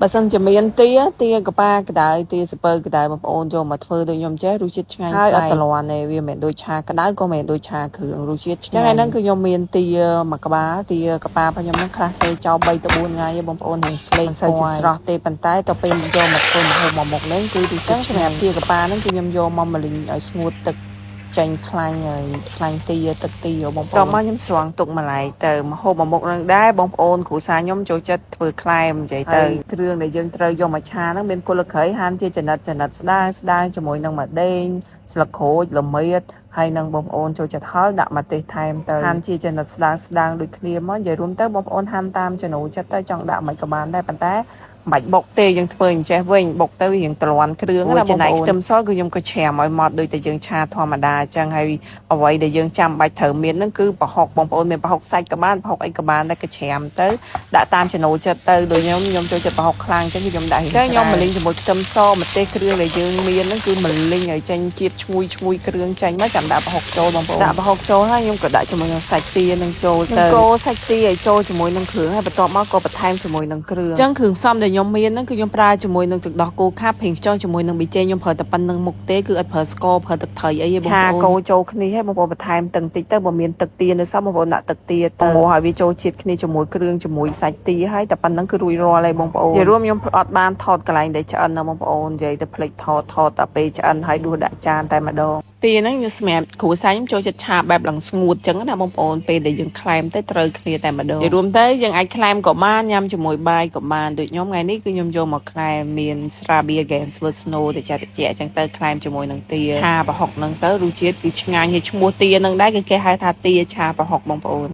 បើសិនជាមានទាកប៉ាក្តៅទាសពើក្តៅបងប្អូនយកមកធ្វើដូចខ្ញុំចេះរសជាតិឆ្ងាញ់ហើយអត់តលាន់ទេវាមិនមែនដូចឆាក្តៅក៏មិនមែនដូចឆាគ្រឿងរសជាតិឆ្ងាញ់ចឹងហើយហ្នឹងគឺខ្ញុំមានទាមួយក្បាលទាកប៉ារបស់ខ្ញុំហ្នឹងខ្លះសេចោល3ទៅ4ថ្ងៃឯងបងប្អូនរៀងស្លេកមិនសូវជាស្រស់ទេប៉ុន្តែទៅពេលយកមកធ្វើម្ហូបមកមុខហ្នឹងគឺរសជាតិឆ្ងាញ់ទាកប៉ាហ្នឹងគឺខ្ញុំយកមកម៉ាលីងឲ្យស្ងួតទឹកចាញ់ខ្លាញ់ហើយខ្លាញ់ទាទឹកទាបងប្អូនមកខ្ញុំស្រង់ទុកម្លែកទៅមកហូបមកមុខនឹងដែរបងប្អូនគ្រូសាខ្ញុំចូលចិត្តធ្វើខ្លែមនិយាយទៅគ្រឿងដែលយើងត្រូវយកមកឆាហ្នឹងមានគល់ក្រៃហាន់ជាចំណិតស្ដើងជាមួយនឹងម្ដេងស្លឹកក្រូចល្មៀតហើយនឹងបងប្អូនចូលចិត្តហឹរដាក់ម្ទេសថែមទៅហាន់ជាចំណិតស្ដើងដូចគ្នាមកនិយាយរួមទៅបងប្អូនហាន់តាមចំណូលចិត្តទៅចង់ដាក់មិនក៏បានដែរប៉ុន្តែមិនបាច់បុកទេយើងធ្វើអញ្ចេះវិញបុកទៅវារៀងទ្រាន់គ្រឿងណាបងប្អូនខ្ទឹមសគឺខ្ញុំក៏ច្រាមឲ្យម៉ត់ដូចតែយើងឆាធម្មតាអញ្ចឹងហើយអ្វីដែលយើងចាំបាច់ត្រូវមានហ្នឹងគឺប្រហុកបងប្អូនមានប្រហុកសាច់ក៏បានប្រហុកអីក៏បានតែក៏ច្រាមទៅដាក់តាមចំណូលចិត្តទៅដូចខ្ញុំចូលចិត្តប្រហុកខ្លាំងអញ្ចឹងគឺខ្ញុំដាក់អញ្ចឹងខ្ញុំម្លីងជាមួយខ្ទឹមសម្ទេសគ្រឿងដែលយើងមានហ្នឹងគឺម្លីងឲ្យចេញជាតិឈ្ងុយគ្រឿងចេញមកចាំដាក់ប្រហុកចូលបងប្អូនដាក់ប្រហុកចូលហើយខ្ញុំក៏ដាក់ជាមួយនឹងសាច់ទានឹងចូលទៅកូរសាច់ទាឲ្យចូលជាមួយនឹងគ្រឿងហើយបន្ទាប់មកក៏បន្ថែមជាមួយនឹងគ្រឿងអញ្ចឹងគ្រឿងផ្សំដែលខ្ញុំមានហ្នឹងគឺខ្ញុំប្រើជាមួយនឹងទឹកដោះគោខាប់ភេងខ្យងជាមួយនឹងប៊ីចេងខ្ញុំប្រើតែប៉ុណ្្នឹងមុខទេគឺអត់ប្រើស្ករប្រើទឹកត្រីអីទេបងប្អូនឆាកូរចូលគ្នាហើយបងប្អូនបន្ថែមទឹកតិចទៅបើមានទឹកទានៅសោះបងប្អូនដាក់ទឹកទាទៅឲ្យវាចូលជាតិគ្នាជាមួយគ្រឿងជាមួយសាច់ទាហើយតែប៉ុណ្្នឹងគឺរួចរាល់ហើយបងប្អូនជារួមខ្ញុំអត់បានថតកន្លែងដែលឆ្អិនណាបងប្អូននិយាយទៅភ្លេចថតតែពេលឆ្អិនហើយដួសដាក់ចានតែម្ដងទាហ្នឹងខ្ញុំសម្រាប់គ្រួសារខ្ញុំចូលចិត្តឆាបែបឡើងស្ងួតចឹងណាបងប្អូនពេលដែលយើងក្លែមទៅត្រូវគ្នាតែម្ដងនិយាយរួមទៅយើងអាចក្លែមក៏បានញ៉ាំជាមួយបាយក៏បានដូចខ្ញុំថ្ងៃនេះគឺខ្ញុំយកមកក្លែមមានស្រាបៀ Gainsbourg Snow តិចចឹងទៅក្លែមជាមួយនឹងទាឆាប្រហុកហ្នឹងទៅរសជាតិគឺឆ្ងាញ់ហើយឈ្មោះទាហ្នឹងដែរគឺគេហៅថាទាឆាប្រហុកបងប្អូន